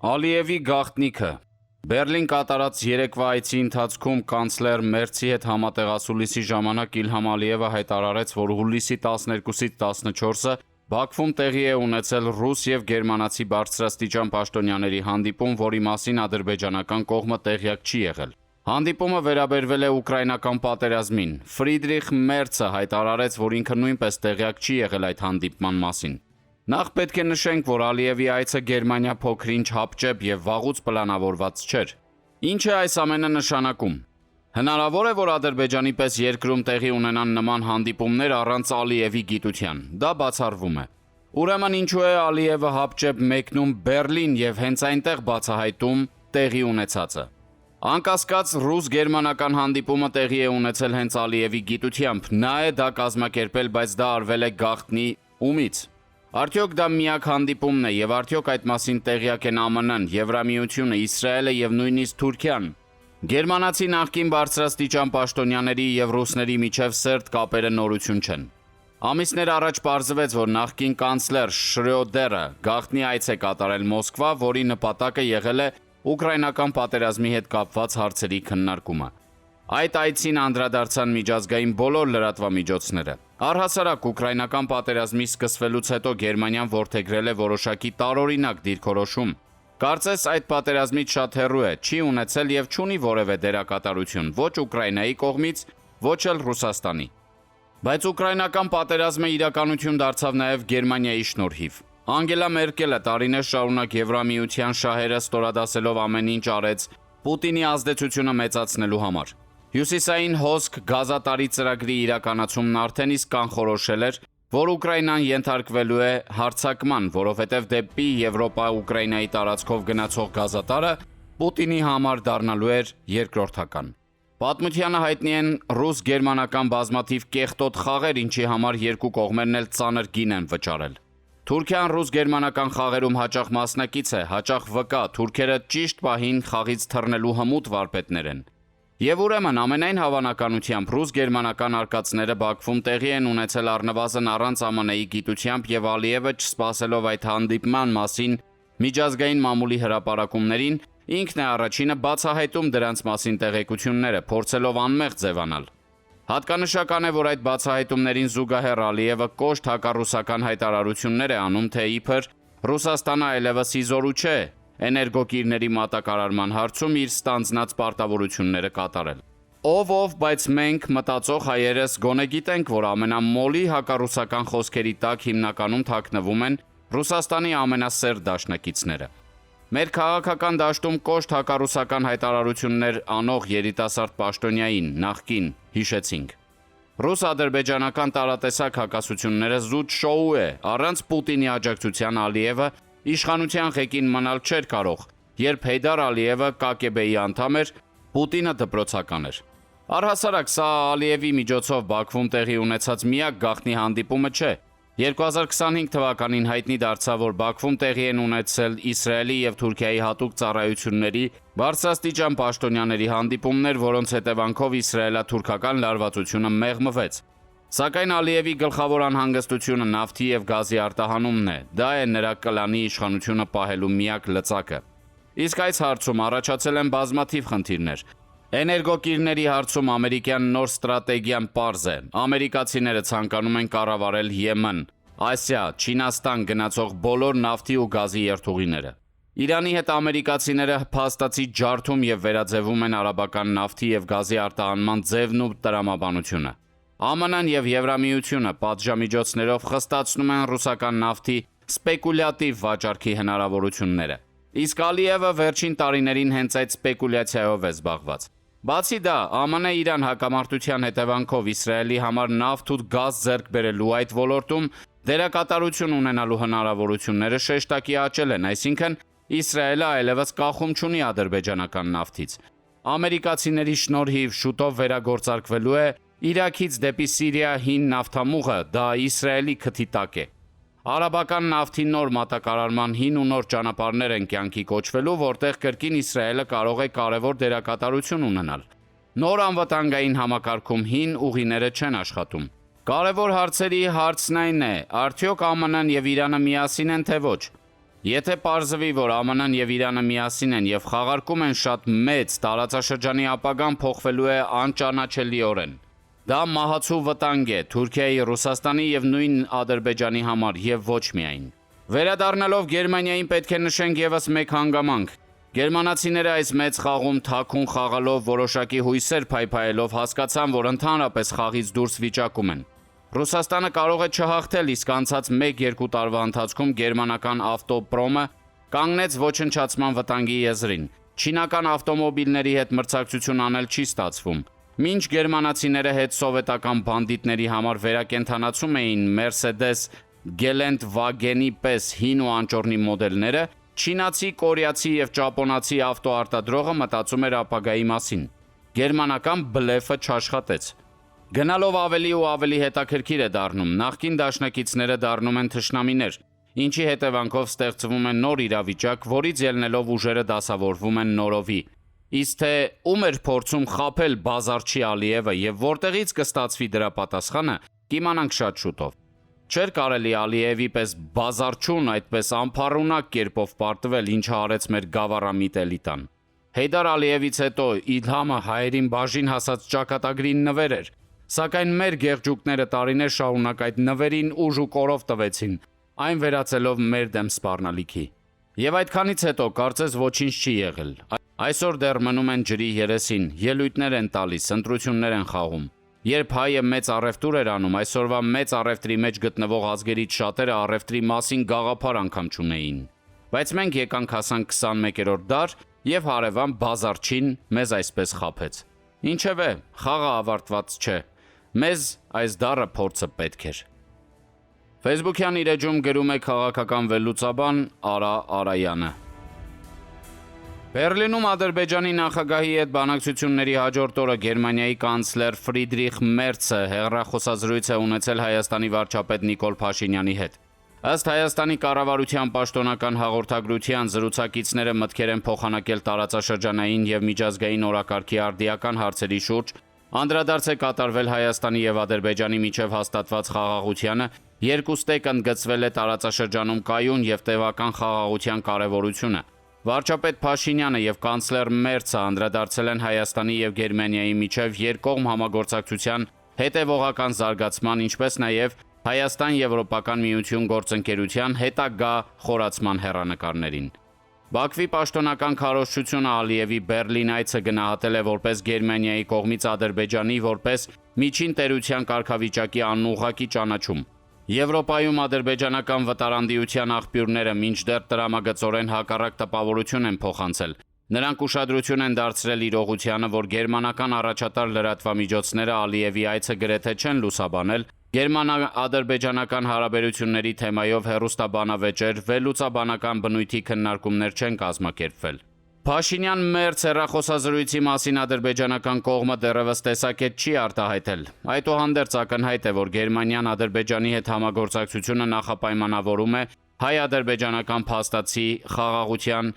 Ալիևի գաղտնիքը Բերլին կատարած երեկվա այցի ընթացքում կանցլեր Մերցի հետ համատեղասուլիսի ժամանակ Իլհամ Ալիևը հայտարարեց, որ հուլիսի 12-ից 14-ը Բաքվում տեղի է ունեցել ռուս և գերմանացի բարձրաստիճան պաշտոնյաների հանդիպում, որի մասին ադրբեջանական կողմը տեղյակ չի եղել։ Հանդիպումը վերաբերվել է ուկրաինական պատերազմին։ Ֆրիդրիխ Մերցը հայտարարեց, որ ինքը նույնպես տեղյակ չի եղել այդ հանդիպման մասին։ Նախ պետք է նշենք, որ Ալիևի այցը Գերմանիա փոքր-ինչ հապճեպ և վաղուց պլանավորված չէր։ Ինչ է այս ամենը նշանակում։ Հնարավոր է, որ Ադրբեջանի պես երկրում տեղի ունենան նման հանդիպումներ առանց Ալիևի գիտության։ Դա բացառվում է։ Ուրեմն ինչու է Ալիևը հապճեպ մեկնում Բերլին և հենց այնտեղ բացահայտում տեղի ունեցածը։ Անկասկած ռուս-գերմանական հանդիպումը տեղի է ունեցել հենց Ալիևի գիտությամբ։ Նա է դա կազմակերպել, բայց դա արվել է գաղտնի ումից։ Արդյոք դա միակ հանդիպումն է և արդյոք այդ մասին տեղյակ են ԱՄՆ-ն, Եվրամիությունը, Իսրայելը և նույնիսկ Թուրքիան։ Գերմանացի նախկին բարձրաստիճան պաշտոնյաների և ռուսների միջև սերտ կապերը նորություն չեն։ Ամիսներ առաջ պարզվեց, որ նախկին կանցլեր Շրյոդերը գաղտնի այց է կատարել Մոսկվա, որի նպատակը եղել է ուկրաինական պատերազմի հետ կապված հարցերի քննարկումը։ Այդ այցին անդրադարձան միջազգային բոլոր լրատվամիջոցները։ Առհասարակ ուկրաինական պատերազմի սկսվելուց հետո Գերմանիան որդեգրել է որոշակի տարօրինակ դիրքորոշում։ Կարծես այդ պատերազմից շատ հեռու է, չի ունեցել և չունի որևէ դերակատարություն ոչ Ուկրաինայի կողմից, ոչ էլ Ռուսաստանի։ Բայց ուկրաինական պատերազմը իրականություն դարձավ նաև Գերմանիայի շնորհիվ։ Անգելա Մերկելը տարիներ շարունակ Եվրամիության շահերը ստորադասելով ամեն ինչ արեց Պուտինի ազդեցությունը մեծացնելու համար։ Հյուսիսային հոսք գազատարի ծրագրի իրականացումն արդեն իսկ կանխորոշել էր, որ Ուկրաինան ենթարկվելու է հարձակման, որովհետև դեպի Եվրոպա Ուկրաինայի տարածքով գնացող գազատարը Պուտինի համար դառնալու էր երկրորդական։ Պատմությանը հայտնի են ռուս-գերմանական բազմաթիվ կեղտոտ խաղեր, ինչի համար երկու կողմերն էլ ծանր գին են վճարել։ Թուրքիան ռուս-գերմանական խաղերում հաճախ մասնակից է, հաճախ վկա, թուրքերը ճիշտ պահին խաղից թռնելու հմուտ վարպետներ են։ Եվ ուրեմն ամենայն հավանականությամբ ռուս-գերմանական արկածները Բաքվում տեղի են ունեցել առնվազն առանց ԱՄՆ-ի գիտությամբ և Ալիևը չսպասելով այդ հանդիպման մասին միջազգային մամուլի հրապարակումներին, ինքն է առաջինը բացահայտում դրանց մասին տեղեկությունները, փորձելով անմեղ ձևանալ։ Հատկանշական է, որ այդ բացահայտումներին զուգահեռ Ալիևը կոշտ հակառուսական հայտարարություններ է անում, թե իբր Ռուսաստանը այլևս իզորու չէ էներգոկիրների մատակարարման հարցում իր ստանձնած պարտավորությունները կատարել։ Ով, բայց մենք մտածող հայերս գոնե գիտենք, որ ամենամոլի հակառուսական խոսքերի տակ հիմնականում թաքնվում են Ռուսաստանի ամենասերտ դաշնակիցները։ Մեր քաղաքական դաշտում կոշտ հակառուսական հայտարարություններ անող երիտասարդ պաշտոնյային նախկին հիշեցինք։ Ռուս-ադրբեջանական տարատեսակ հակասությունները զուտ շոու է, առանց Պուտինի աջակցության Ալիևը իշխանության ղեկին մնալ չէր կարող, երբ Հեյդար Ալիևը ԿԳԲ-ի անդամ էր, Պուտինը դպրոցական էր։ Առհասարակ սա Ալիևի միջոցով Բաքվում տեղի ունեցած միակ գաղտնի հանդիպումը չէ։ 2025 թվականին հայտնի դարձավ, որ Բաքվում տեղի են ունեցել Իսրայելի և Թուրքիայի հատուկ ծառայությունների բարձրաստիճան պաշտոնյաների հանդիպումներ, որոնց հետևանքով իսրայելա-թուրքական լարվածությունը մեղմվեց։ Սակայն Ալիևի գլխավոր անհանգստությունը նավթի և գազի արտահանումն է, դա է նրա կլանի իշխանությունը պահելու միակ լծակը։ Իսկ այս հարցում առաջացել են բազմաթիվ խնդիրներ։ Էներգոկիրների հարցում ամերիկյան նոր ստրատեգիան պարզ է։ Ամերիկացիները ցանկանում են կառավարել Եմեն, Ասիա, Չինաստան գնացող բոլոր նավթի ու գազի երթուղիները։ Իրանի հետ ամերիկացիները փաստացի ջարդում և վերաձևում են արաբական նավթի և գազի արտահանման ձևն ու տրամաբանությունը։ ԱՄՆ-ն և Եվրամիությունը պատժամիջոցներով խստացնում են ռուսական նավթի սպեկուլյատիվ վաճառքի հնարավորությունները։ Իսկ Ալիևը վերջին տարիներին հենց այդ սպեկուլյացիայով է զբաղված։ Բացի դա, ԱՄՆ Իրան հակամարտության հետևանքով Իսրայելի համար նավթ ու գազ ձեռք բերելու այդ ոլորտում դերակատարություն ունենալու հնարավորությունները շեշտակի աճել են, այսինքն Իսրայելը այլևս կախում չունի ադրբեջանական նավթից։ Ամերիկացիների շնորհիվ շուտով վերագործարկվելու է Իրաքից դեպի Սիրիա հին նավթամուղը, դա Իսրայելի քթի տակ է։ Արաբական նավթի նոր մատակարարման հին ու նոր ճանապարհներ են կյանքի կոչվելու, որտեղ կրկին Իսրայելը կարող է կարևոր դերակատարություն ունենալ։ Նոր անվտանգային համակարգում հին ուղիները չեն աշխատում։ Կարևոր հարցերի հարցն այն է, արդյոք ԱՄՆ-ն և Իրանը միասին են թե ոչ։ Եթե պարզվի, որ ԱՄՆ-ն եւ Իրանը միասին են եւ խաղարկում են շատ մեծ տարածաշրջանի ապագան փոխվելու է անճանաչելիորեն։ Դա մահացու վտանգ է Թուրքիայի, Ռուսաստանի եւ նույն Ադրբեջանի համար եւ ոչ միայն։ Վերադառնալով Գերմանիային պետք է նշենք եւս մեկ հանգամանք։ Գերմանացիները այս մեծ խաղում թաքուն խաղալով որոշակի հույսեր փայփայելով հասկացան, որ ընդհանրապես խաղից դուրս վիճակում են։ Ռուսաստանը կարող է չհաղթել, իսկ անցած 1-2 տարվա ընթացքում գերմանական ավտոպրոմը կանգնեց ոչնչացման վտանգի եզրին։ Չինական ավտոմոբիլների հետ մրցակցություն անել չի ստացվում։ Մինչ գերմանացիները հետ սովետական բանդիտների համար վերակենդանացում էին Mercedes Geländewagen-ի պես հին ու անճոռնի մոդելները, չինացի, կորեացի եւ ճապոնացի ավտոարտադրողը մտածում էր ապագայի մասին։ Գերմանական բլեֆը չաշխատեց։ Գնալով ավելի ու ավելի հետաքրքիր է դառնում, նախկին դաշնակիցները դառնում են թշնամիներ, ինչի հետևանքով ստեղծվում է նոր իրավիճակ, որից ելնելով ուժերը դասավորվում են նորովի։ Իսկ թե ում էր փորձում խաբել Բազարչի Ալիևը եւ որտեղից կստացվի դրա պատասխանը, կիմանանք շատ շուտով։ Չէր կարելի Ալիևի պես Բազարչուն այդպես անփառունակ կերպով պարտվել, ինչը արեց մեր գավառամիտ էլիտան։ Հեյդար Ալիևից հետո Իլհամը հայերին բաժին հասած ճակատագրին նվեր էր, սակայն մեր գեղջուկները տարիներ շարունակ այդ նվերին ուժ ու կորով տվեցին, այն վերածելով մեր դեմ սպառնալիքի։ Եվ այդքանից հետո կարծես ոչինչ չի եղել։ Այսօր դեռ մնում են ջրի երեսին, ելույթներ են տալիս, ընտրություններ են խաղում։ Երբ հայը մեծ առևտուր էր անում, այսօրվա մեծ առևտրի մեջ գտնվող ազգերից շատերը առևտրի մասին գաղափար անգամ չունեին։ Բայց մենք եկանք հասանք 21-րդ դար եւ հարևան Բազարչին մեզ այսպես խաբեց։ Ինչևէ, խաղը ավարտված չէ։ Մեզ այս դարը փորձը պետք էր։ Facebook-յան իր էջում գրում է քաղաքական վերլուծաբան Արա Արայանը։ Բերլինում Ադրբեջանի նախագահի հետ բանակցությունների հաջորդ օրը Գերմանիայի կանցլեր Ֆրիդրիխ Մերցը հեռախոսազրույց է ունեցել Հայաստանի վարչապետ Նիկոլ Փաշինյանի հետ։ Ըստ Հայաստանի կառավարության պաշտոնական հաղորդագրության զրուցակիցները մտքեր են փոխանակել տարածաշրջանային եւ միջազգային օրակարգի արդիական հարցերի շուրջ, անդրադարձ է կատարվել Հայաստանի եւ Ադրբեջանի միջև հաստատված խաղաղությանը, երկուստեք ընդգծվել է տարածաշրջանում կայուն եւ տևական խաղաղության կարեւորությունը։ Վարչապետ Փաշինյանը եւ կանցլեր Մերցը անդրադարձել են Հայաստանի եւ Գերմանիայի միջև երկկողմ համագործակցության հետեւողական զարգացման, ինչպես նաեւ Հայաստան-Եվրոպական միություն գործընկերության հետագա խորացման հեռանկարներին։ Բաքվի պաշտոնական քարոզչությունը Ալիևի Բերլին այցը գնահատել է որպես Գերմանիայի կողմից Ադրբեջանի որպես միջին տերության կարգավիճակի անուղղակի ճանաչում։ Եվրոպայում ադրբեջանական վտարանդիության աղբյուրները մինչդեռ տրամագծորեն հակառակ տպավորություն են փոխանցել։ Նրանք ուշադրություն են դարձրել իրողությանը, որ գերմանական առաջատար լրատվամիջոցները Ալիևի այցը գրեթե չեն լուսաբանել, գերմանա-ադրբեջանական հարաբերությունների թեմայով հեռուստաբանավեճեր, վերլուծաբանական բնույթի քննարկումներ չեն կազմակերպվել։ Փաշինյան-Մերց հեռախոսազրույցի մասին ադրբեջանական կողմը դեռևս տեսակետ չի արտահայտել։ Այդուհանդերձ ակնհայտ է, որ Գերմանիան Ադրբեջանի հետ համագործակցությունը նախապայմանավորում է հայ-ադրբեջանական փաստացի խաղաղության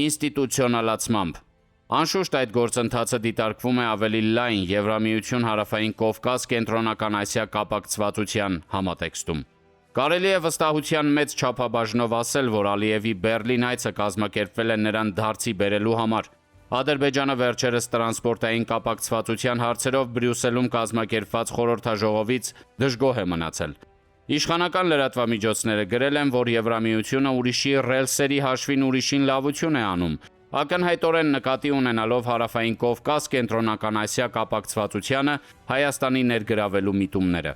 ինստիտուցիոնալացմամբ։ Անշուշտ այդ գործընթացը դիտարկվում է ավելի լայն Եվրամիություն Հարավային Կովկաս Կենտրոնական Ասիա կապակցվածության համատեքստում։ Կարելի է վստահության մեծ չափաբաժնով ասել, որ Ալիևի Բերլին այցը կազմակերպվել է նրան դարձի բերելու համար։ Ադրբեջանը վերջերս տրանսպորտային կապակցվածության հարցերով Բրյուսելում կազմակերպված խորհրդաժողովից դժգոհ է մնացել։ Իշխանական լրատվամիջոցները գրել են, որ Եվրամիությունը ուրիշի ռելսերի հաշվին ուրիշին լավություն է անում, ակնհայտորեն նկատի ունենալով Հարավային Կովկաս Կենտրոնական Ասիա կապակցվածությանը Հայաստանի ներգրավելու միտումները։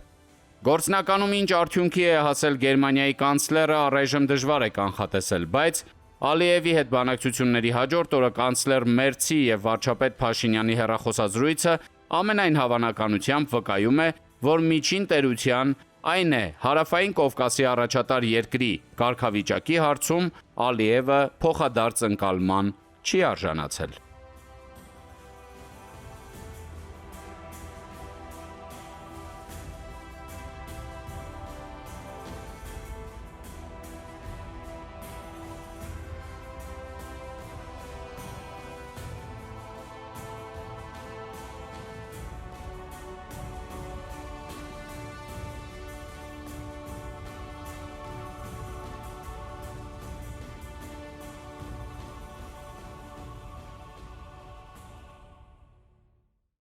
Գործնականում ինչ արդյունքի է հասել Գերմանիայի կանցլերը, առայժմ դժվար է կանխատեսել, բայց Ալիևի հետ բանակցությունների հաջորդ օրը կանցլեր Մերցի եւ վարչապետ Փաշինյանի հեռախոսազրույցը ամենայն հավանականությամբ վկայում է, որ միջին տերության, այն է Հարավային Կովկասի առաջատար երկրի կարգավիճակի հարցում Ալիևը փոխադարձ ընկալման չի արժանացել։